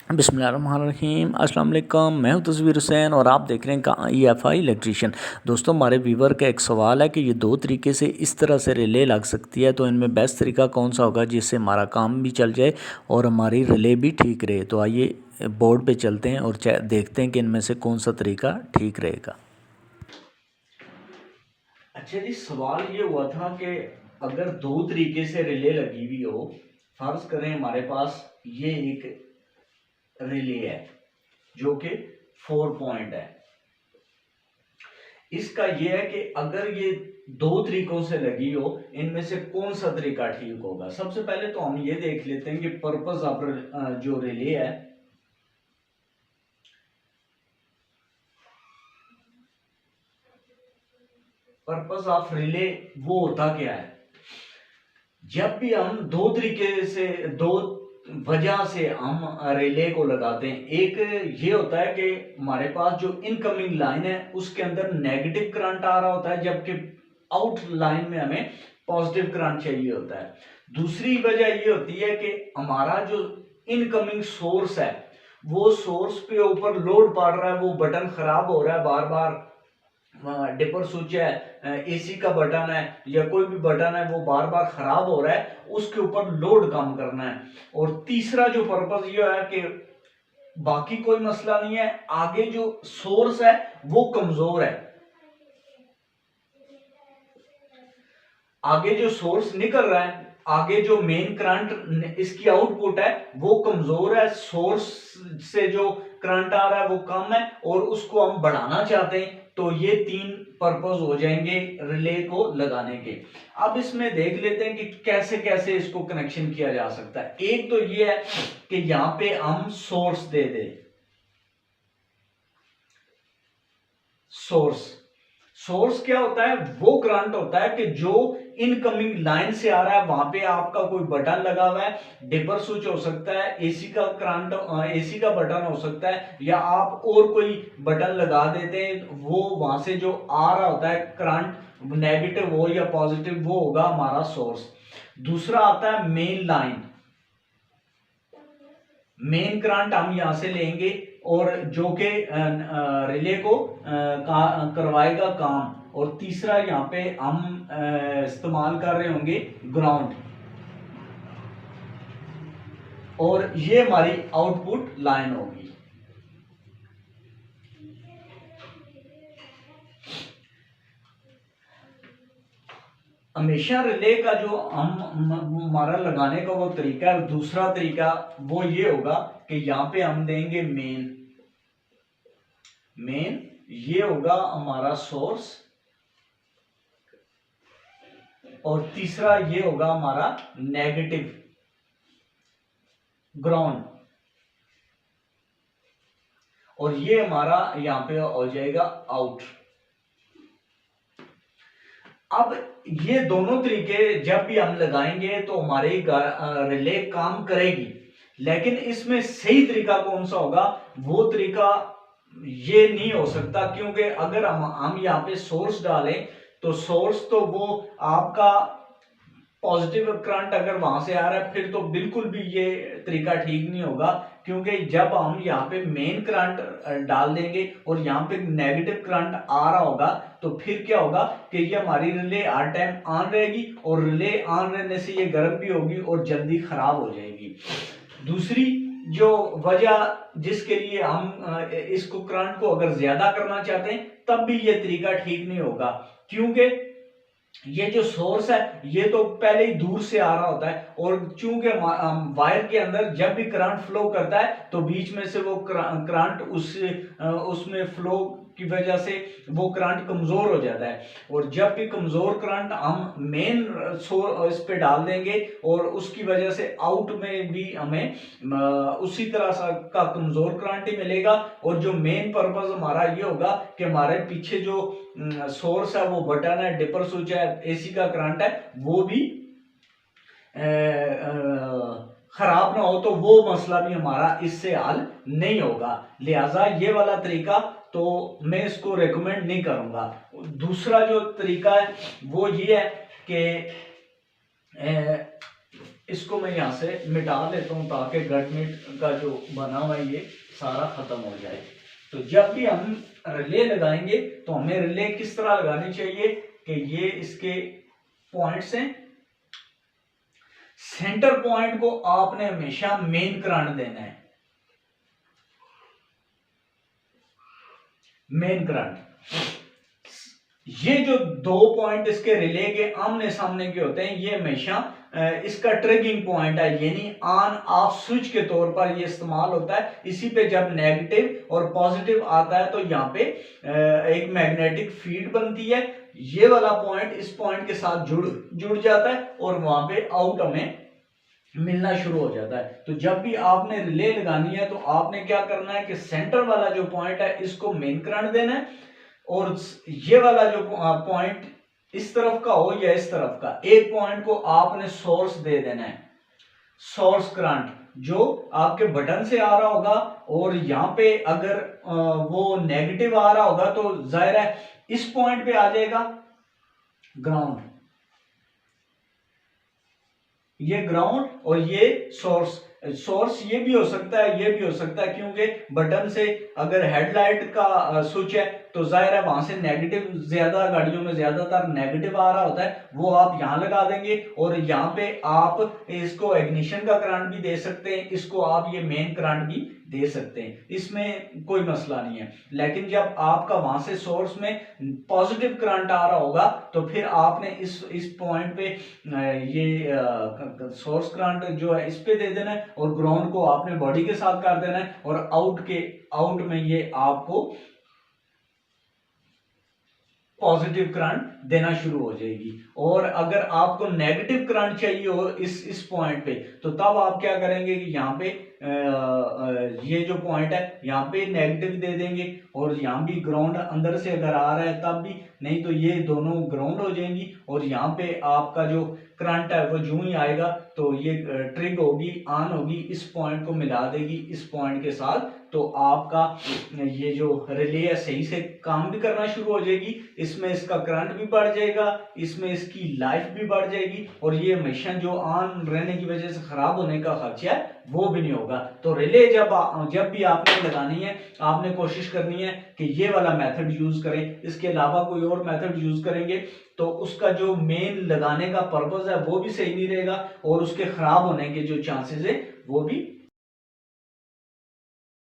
बिस्मिल्लाहिर्रहमानिर्रहीम अस्सलाम वालेकुम। मैं हूं तस्वीर हुसैन और आप देख रहे हैं EFI इलेक्ट्रीशियन। दोस्तों, हमारे व्यूवर का एक सवाल है कि ये दो तरीके से इस तरह से रिले लग सकती है, तो इनमें बेस्ट तरीका कौन सा होगा जिससे हमारा काम भी चल जाए और हमारी रिले भी ठीक रहे। तो आइए बोर्ड पे चलते हैं और देखते हैं कि इनमें से कौन सा तरीका ठीक रहेगा। अच्छा जी, सवाल ये हुआ था कि अगर दो तरीके से रिले लगी हुई हो, फर्ज करें हमारे पास ये एक रिले है जो कि 4 पॉइंट है। इसका यह है कि अगर ये दो तरीकों से लगी हो, इनमें से कौन सा तरीका ठीक होगा। सबसे पहले तो हम ये देख लेते हैं कि पर्पस ऑफ जो रिले है, पर्पस ऑफ रिले वो होता क्या है। जब भी हम दो तरीके से, दो वजह से हम रिले को लगाते हैं। एक ये होता है कि हमारे पास जो इनकमिंग लाइन है उसके अंदर नेगेटिव करंट आ रहा होता है, जबकि आउट लाइन में हमें पॉजिटिव करंट चाहिए होता है। दूसरी वजह ये होती है कि हमारा जो इनकमिंग सोर्स है, वो सोर्स पे ऊपर लोड पड़ रहा है, वो बटन खराब हो रहा है, बार बार डिपर स्विच है, एसी का बटन है या कोई भी बटन है, वो बार बार खराब हो रहा है, उसके ऊपर लोड कम करना है। और तीसरा जो पर्पस ये है कि बाकी कोई मसला नहीं है, आगे जो सोर्स है वो कमजोर है, आगे जो सोर्स निकल रहा है, आगे जो मेन करंट इसकी आउटपुट है वो कमजोर है, सोर्स से जो करंट आ रहा है वो कम है और उसको हम बढ़ाना चाहते हैं। तो ये तीन पर्पस हो जाएंगे रिले को लगाने के। अब इसमें देख लेते हैं कि कैसे कैसे इसको कनेक्शन किया जा सकता है। एक तो ये है कि यहां पे हम सोर्स दे दे, सोर्स क्या होता है, वो करंट होता है कि जो इनकमिंग लाइन से आ रहा है, वहां पे आपका कोई बटन लगा हुआ है, डिपर स्विच हो सकता है, एसी का करंट, एसी का बटन हो सकता है, या आप और कोई बटन लगा देते हैं, वो वहां से जो आ रहा होता है करंट, नेगेटिव हो या पॉजिटिव, वो होगा हमारा सोर्स। दूसरा आता है मेन लाइन, मेन करंट हम यहां से लेंगे और जो कि रिले को करवाएगा काम। और तीसरा यहां पे हम इस्तेमाल कर रहे होंगे ग्राउंड, और ये हमारी आउटपुट लाइन होगी। हमेशा रिले का जो हम हमारा लगाने का वो तरीका है, दूसरा तरीका वो ये होगा कि यहां पे हम देंगे मेन, ये होगा हमारा सोर्स, और तीसरा ये होगा हमारा नेगेटिव ग्राउंड, और ये हमारा यहां पे हो जाएगा आउट। अब ये दोनों तरीके जब भी हम लगाएंगे तो हमारी रिले काम करेगी, लेकिन इसमें सही तरीका कौन सा होगा, वो तरीका ये नहीं हो सकता, क्योंकि अगर हम यहाँ पे सोर्स डालें तो सोर्स तो वो आपका पॉजिटिव करंट अगर वहां से आ रहा है, फिर तो बिल्कुल भी ये तरीका ठीक नहीं होगा, क्योंकि जब हम यहाँ पे मेन करंट डाल देंगे और यहाँ पे नेगेटिव करंट आ रहा होगा, तो फिर क्या होगा कि ये हमारी रिले हर टाइम ऑन रहेगी, और रिले ऑन रहने से ये गर्म भी होगी और जल्दी खराब हो जाएगी। दूसरी जो वजह जिसके लिए हम इसको करंट को अगर ज्यादा करना चाहते हैं, तब भी ये तरीका ठीक नहीं होगा, क्योंकि ये जो सोर्स है ये तो पहले ही दूर से आ रहा होता है, और चूंकि वायर के अंदर जब भी करंट फ्लो करता है तो बीच में से वो करंट उसमें फ्लो की वजह से वो करंट कमजोर हो जाता है, और जब भी कमजोर करंट हम मेन इस पे डाल देंगे और उसकी वजह से आउट में भी हमें उसी तरह का कमजोर करंट ही मिलेगा, और जो मेन पर्पस हमारा ये होगा कि हमारे पीछे जो सोर्स है, वो बटन है, डिपर स्विच है, एसी का करंट है, वो भी खराब ना हो, तो वो मसला भी हमारा इससे हल नहीं होगा। लिहाजा ये वाला तरीका तो मैं इसको रेकमेंड नहीं करूंगा। दूसरा जो तरीका है वो ये है कि इसको मैं यहाँ से मिटा देता हूँ ताकि गटमिट का जो बना हुआ है ये सारा खत्म हो जाए। तो जब भी हम रिले लगाएंगे तो हमें रिले किस तरह लगानी चाहिए कि ये इसके पॉइंट्स हैं, सेंटर पॉइंट को आपने हमेशा मेन करंट देना है, मेन करंट। ये जो दो पॉइंट इसके रिले के आमने सामने के होते हैं ये हमेशा इसका ट्रिगिंग पॉइंट है, यानी ऑन ऑफ स्विच के तौर पर ये इस्तेमाल होता है। इसी पे जब नेगेटिव और पॉजिटिव आता है तो यहाँ पे एक मैग्नेटिक फील्ड बनती है, ये वाला पॉइंट इस पॉइंट के साथ जुड़ जाता है और वहां पे आउट हमें मिलना शुरू हो जाता है। तो जब भी आपने रिले लगानी है तो आपने क्या करना है कि सेंटर वाला जो पॉइंट है इसको मेन करंट देना है, और ये वाला जो पॉइंट इस तरफ का हो या इस तरफ का, एक पॉइंट को आपने सोर्स दे देना है, सोर्स करंट जो आपके बटन से आ रहा होगा। और यहाँ पे अगर वो नेगेटिव आ रहा होगा तो जाहिर है इस पॉइंट पे आ जाएगा ग्राउंड, ये ग्राउंड और ये सोर्स। सोर्स ये भी हो सकता है, ये भी हो सकता है, क्योंकि बटन से अगर हेडलाइट का स्विच है तो जाहिर है वहां से नेगेटिव, ज्यादा गाड़ियों में ज्यादातर नेगेटिव आ रहा होता है, वो आप यहां लगा देंगे और यहाँ पे आप इसको इग्निशन का करंट भी दे सकते हैं, इसको आप ये मेन करंट भी दे सकते हैं, इसमें कोई मसला नहीं है। लेकिन जब आपका वहां से सोर्स में पॉजिटिव करंट आ रहा होगा तो फिर आपने इस पॉइंट पे ये सोर्स करंट जो है इस पे दे देना है और ग्राउंड को आपने बॉडी के साथ कर देना है, और आउट में ये आपको पॉजिटिव करंट देना शुरू हो जाएगी। और अगर आपको नेगेटिव करंट चाहिए हो इस पॉइंट पे तो तब आप क्या करेंगे कि यहाँ पे ये जो पॉइंट है यहाँ पे नेगेटिव दे देंगे, और यहाँ भी ग्राउंड अंदर से अगर आ रहा है तब भी, नहीं तो ये दोनों ग्राउंड हो जाएंगी, और यहाँ पे आपका जो करंट है वो जो ही आएगा तो ये ट्रिग होगी, ऑन होगी, इस पॉइंट को मिला देगी इस पॉइंट के साथ, तो आपका ये जो रिले है सही से काम भी करना शुरू हो जाएगी, इसमें इसका करंट भी बढ़ जाएगा, इसमें इसकी लाइफ भी बढ़ जाएगी, और ये मशीन जो ऑन रहने की वजह से खराब होने का खर्चा है वो भी नहीं होगा। तो रिले जब भी आपने लगानी है आपने कोशिश करनी है कि ये वाला मेथड यूज करें, इसके अलावा कोई और मेथड यूज करेंगे तो उसका जो मेन लगाने का पर्पस है वो भी सही नहीं रहेगा और उसके खराब होने के जो चांसेस है वो भी